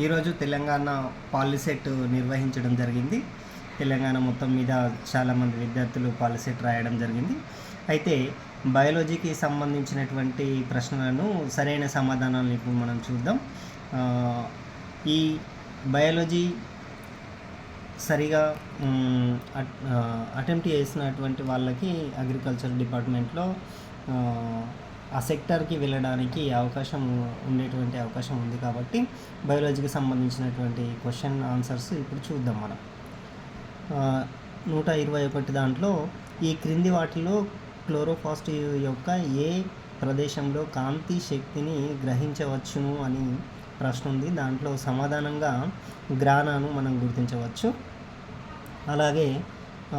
ఈరోజు తెలంగాణ పాలిసెట్ నిర్వహించడం జరిగింది. తెలంగాణ మొత్తం మీద చాలామంది విద్యార్థులు పాలిసెట్ రాయడం జరిగింది. అయితే బయాలజీకి సంబంధించినటువంటి ప్రశ్నలను సరైన సమాధానాలను ఇప్పుడు మనం చూద్దాం. ఈ బయాలజీ సరిగా అటెంప్ట్ చేసినటువంటి వాళ్ళకి అగ్రికల్చర్ డిపార్ట్మెంట్లో ఆ సెక్టర్కి వెళ్ళడానికి ఉండేటువంటి అవకాశం ఉంది. కాబట్టి బయాలజీకి సంబంధించినటువంటి క్వశ్చన్ ఆన్సర్స్ ఇప్పుడు చూద్దాం మనం. 121 దాంట్లో ఈ క్రింది వాటిలో క్లోరోప్లాస్ట్ యొక్క ఏ ప్రదేశంలో కాంతి శక్తిని గ్రహించవచ్చును అని ప్రశ్న ఉంది. దాంట్లో సమాధానంగా గ్రానాను మనం గుర్తించవచ్చు. అలాగే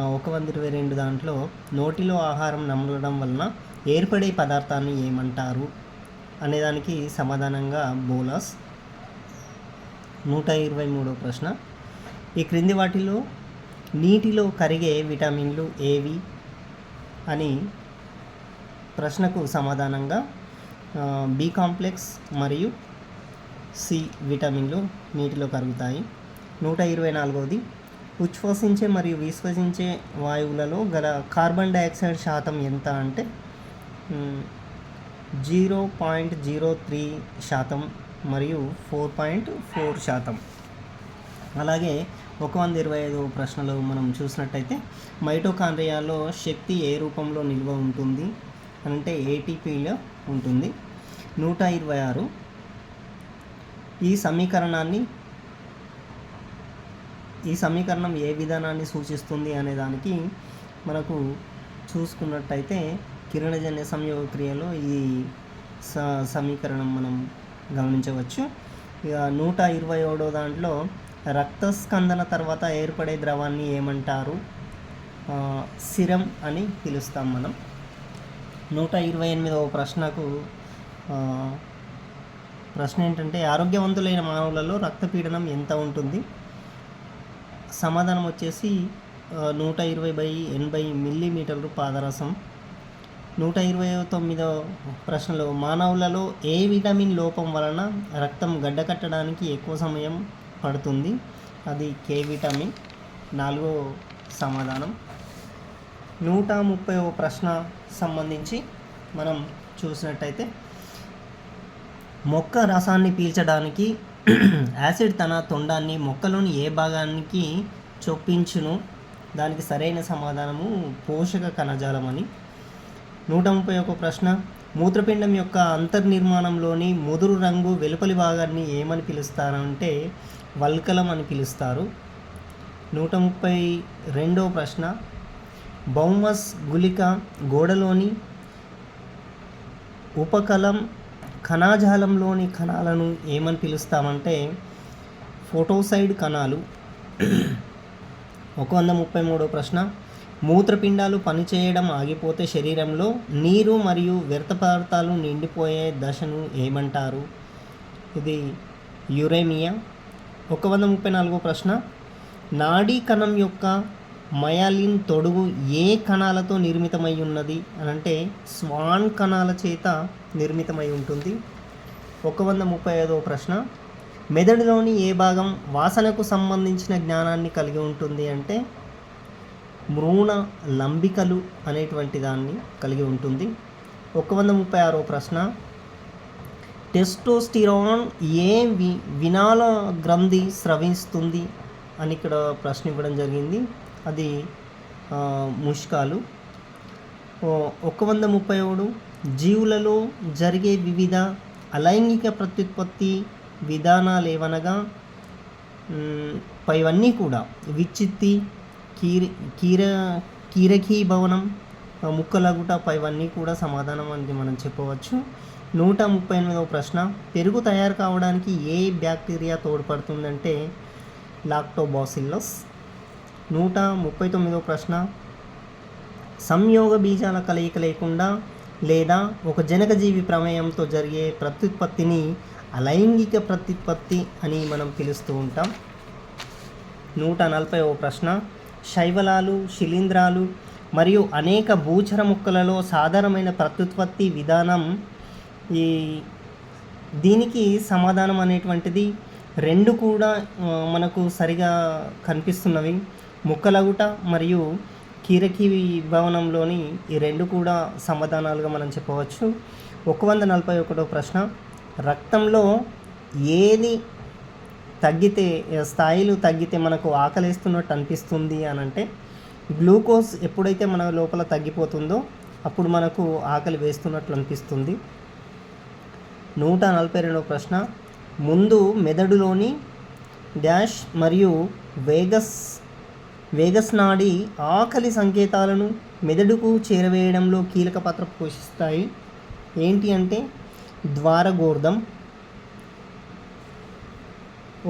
122 దాంట్లో నోటిలో ఆహారం నమలడం వలన ఏర్పడే పదార్థాన్ని ఏమంటారు అనేదానికి సమాధానంగా బోలాస్. 123 ప్రశ్న, ఈ క్రింది వాటిలో నీటిలో కరిగే విటమిన్లు ఏవి అని ప్రశ్నకు సమాధానంగా బి కాంప్లెక్స్ మరియు సి విటమిన్లు నీటిలో కరుగుతాయి. 124ది, ఉచ్ఛ్వసించే మరియు విశ్వసించే వాయువులలో గల కార్బన్ డైఆక్సైడ్ శాతం ఎంత అంటే 0.03% మరియు 4.4%. అలాగే 125 ప్రశ్నలో మనం చూసినట్టయితే మైటోకాండ్రియాలో శక్తి ఏ రూపంలో నిల్వ ఉంటుంది అంటే ఏటీపీలో ఉంటుంది. 126, ఈ సమీకరణం ఏ విధానాన్ని సూచిస్తుంది అనే దానికి మనకు చూసుకున్నట్టయితే కిరణజన్య సంయోగ క్రియలో ఈ సమీకరణం మనం గమనించవచ్చు. ఇక 127 దాంట్లో రక్తస్కందన తర్వాత ఏర్పడే ద్రవాన్ని ఏమంటారు? సిరం అని పిలుస్తాం మనం. 128వ ప్రశ్న ఏంటంటే ఆరోగ్యవంతులైన మానవులలో రక్తపీడనం ఎంత ఉంటుంది? సమాధానం వచ్చేసి 120/80 మిల్లీమీటర్లు పాదరసం. 129వ ప్రశ్నలో మానవులలో ఏ విటమిన్ లోపం వలన రక్తం గడ్డకట్టడానికి ఎక్కువ సమయం పడుతుంది? అది కే విటమిన్. 4వ సమాధానం. 130వ ప్రశ్న సంబంధించి మనం చూసినట్టయితే మొక్క రసాన్ని పీల్చడానికి యాసిడ్ తన తొండాన్ని మొక్కలోని ఏ భాగానికి చొప్పించును? దానికి సరైన సమాధానము పోషక కణజాలం అని. 131 ప్రశ్న, మూత్రపిండం యొక్క అంతర్నిర్మాణంలోని ముదురు రంగు వెలుపలి భాగాన్ని ఏమని పిలుస్తారంటే వల్కలం అని పిలుస్తారు. 132వ ప్రశ్న, బౌమస్ గుళిక గోడలోని ఉపకలం కణజాలంలోని కణాలను ఏమని పిలుస్తామంటే ఫోటోసైడ్ కణాలు. 133వ ప్రశ్న, మూత్రపిండాలు పనిచేయడం ఆగిపోతే శరీరంలో నీరు మరియు వ్యర్థ పదార్థాలు నిండిపోయే దశను ఏమంటారు? ఇది యురేమియా. 134వ ప్రశ్న, నాడీ కణం యొక్క మయాలిన్ తొడుగు ఏ కణాలతో నిర్మితమై ఉన్నది అని అంటే స్వాన్ కణాల చేత నిర్మితమై ఉంటుంది. 135వ ప్రశ్న, మెదడులోని ఏ భాగం వాసనకు సంబంధించిన జ్ఞానాన్ని కలిగి ఉంటుంది అంటే భ్రూణ లంబికలు అనేటువంటి దాన్ని కలిగి ఉంటుంది. 136వ ప్రశ్న, టెస్టోస్టిరాన్ ఏ వినాల గ్రంథి స్రవిస్తుంది అని ఇక్కడ ప్రశ్న ఇవ్వడం జరిగింది. అది ముష్కాలు. 137, జీవులలో జరిగే వివిధ అలైంగిక ప్రత్యుత్పత్తి విధానాలు ఏవనగా పైవన్నీ కూడా విచ్చిత్తి, కీరకీభవనం, ముక్కలగుట పైవన్నీ కూడా సమాధానం అని మనం చెప్పవచ్చు. 138వ ప్రశ్న, పెరుగు తయారు కావడానికి ఏ బ్యాక్టీరియా తోడ్పడుతుందంటే లాక్టోబాసిల్లస్. 139వ ప్రశ్న, సంయోగ బీజాల కలయిక లేకుండా లేదా ఒక జనకజీవి ప్రమేయంతో జరిగే ప్రత్యుత్పత్తిని అలైంగిక ప్రత్యుత్పత్తి అని మనం పిలుస్తూ ఉంటాం. 140వ ప్రశ్న, శైవలాలు, శిలీంధ్రాలు మరియు అనేక భూచర ముక్కలలో సాధారణమైన ప్రత్యుత్పత్తి విధానం దీనికి సమాధానం అనేటువంటిది రెండు కూడా మనకు సరిగా కనిపిస్తున్నవి. ముక్కలగుట మరియు కీరకి భవనంలోని ఈ రెండు కూడా సమాధానాలుగా మనం చెప్పవచ్చు. 141వ ప్రశ్న, రక్తంలో ఏది తగ్గితే స్థాయిలు తగ్గితే మనకు ఆకలేస్తున్నట్టు అనిపిస్తుంది అని అంటే, గ్లూకోజ్ ఎప్పుడైతే మన లోపల తగ్గిపోతుందో అప్పుడు మనకు ఆకలి వేస్తున్నట్లు అనిపిస్తుంది. 142వ ప్రశ్న, ముందు మెదడులోని డాష్ మరియు వేగస్ నాడి ఆకలి సంకేతాలను మెదడుకు చేరవేయడంలో కీలక పాత్ర పోషిస్తాయి. ఏంటి అంటే ద్వారగోర్ధం.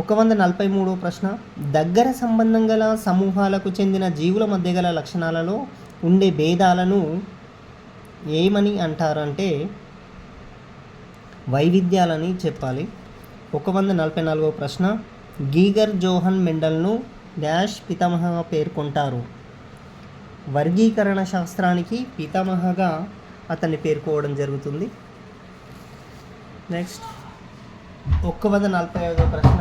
143వ ప్రశ్న, దగ్గర సంబంధం గల సమూహాలకు చెందిన జీవుల మధ్య గల లక్షణాలలో ఉండే భేదాలను ఏమని అంటారంటే వైవిధ్యాలని చెప్పాలి. 144వ ప్రశ్న, గీగర్ జోహన్ మెండల్ను డాష్ పితామహగా పేర్కొంటారు. వర్గీకరణ శాస్త్రానికి పితామహగా అతన్ని పేర్కోవడం జరుగుతుంది. నెక్స్ట్ 145వ ప్రశ్న,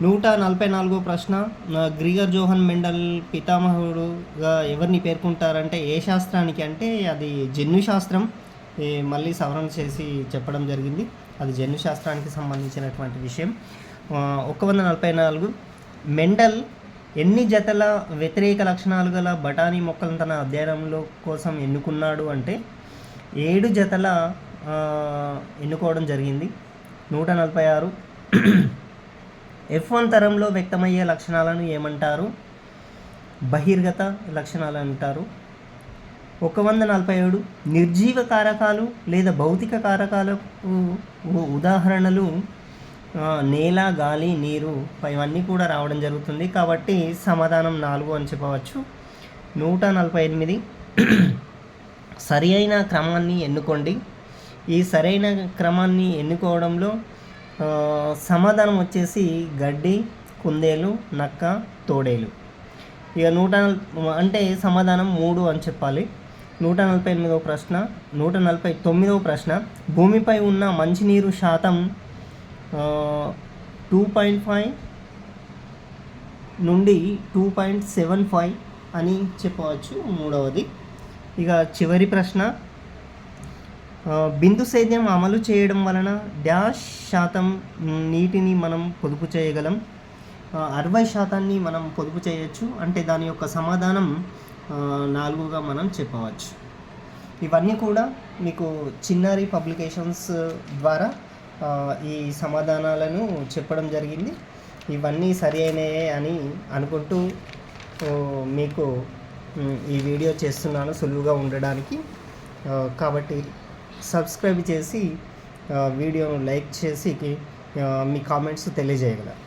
144వ ప్రశ్న, గ్రీగర్ జోహన్ మెండల్ పితామహుడుగా ఎవరిని పేర్కొంటారంటే ఏ శాస్త్రానికి అంటే అది జన్యు శాస్త్రం. మళ్ళీ సవరణ చేసి చెప్పడం జరిగింది, అది జన్యు శాస్త్రానికి సంబంధించినటువంటి విషయం. 144, మెండల్ ఎన్ని జతల వ్యతిరేక లక్షణాలు గల బఠానీ మొక్కలను తన అధ్యయనంలో కోసం ఎన్నుకున్నాడు అంటే 7 జతల ఎన్నుకోవడం జరిగింది. 146, F1 తరంలో వ్యక్తమయ్యే లక్షణాలను ఏమంటారు? బహిర్గత లక్షణాలు అంటారు. 147, నిర్జీవ కారకాలు లేదా భౌతిక కారకాలకు ఉదాహరణలు నేల, గాలి, నీరు ఇవన్నీ కూడా రావడం జరుగుతుంది. కాబట్టి సమాధానం 4 అని చెప్పవచ్చు. 148, సరి అయిన క్రమాన్ని ఎన్నుకోండి. ఈ సరైన క్రమాన్ని ఎన్నుకోవడంలో సమాధానం వచ్చేసి గడ్డి, కుందేలు, నక్క, తోడేలు. ఇక అంటే సమాధానం 3 అని చెప్పాలి. 148వ ప్రశ్న, 149వ ప్రశ్న, భూమిపై ఉన్న మంచినీరు శాతం 2.5 నుండి 2.75 అని చెప్పవచ్చు. 3వది. ఇక చివరి ప్రశ్న, బిందు సేద్యం అమలు చేయడం వలన డాష్ శాతం నీటిని మనం పొదుపు చేయగలం. 60% మనం పొదుపు చేయొచ్చు. అంటే దాని యొక్క సమాధానం 4గా మనం చెప్పవచ్చు. ఇవన్నీ కూడా మీకు చిన్నారి పబ్లికేషన్స్ ద్వారా ఈ సమాధానాలను చెప్పడం జరిగింది. ఇవన్నీ సరి అయినాయే అని అనుకుంటూ మీకు ఈ వీడియో చేస్తున్నాను సులువుగా ఉండడానికి. కాబట్టి సబ్స్క్రైబ్ చేసి వీడియోను లైక్ చేసి మీ కామెంట్స్ తెలియజేయగలరు.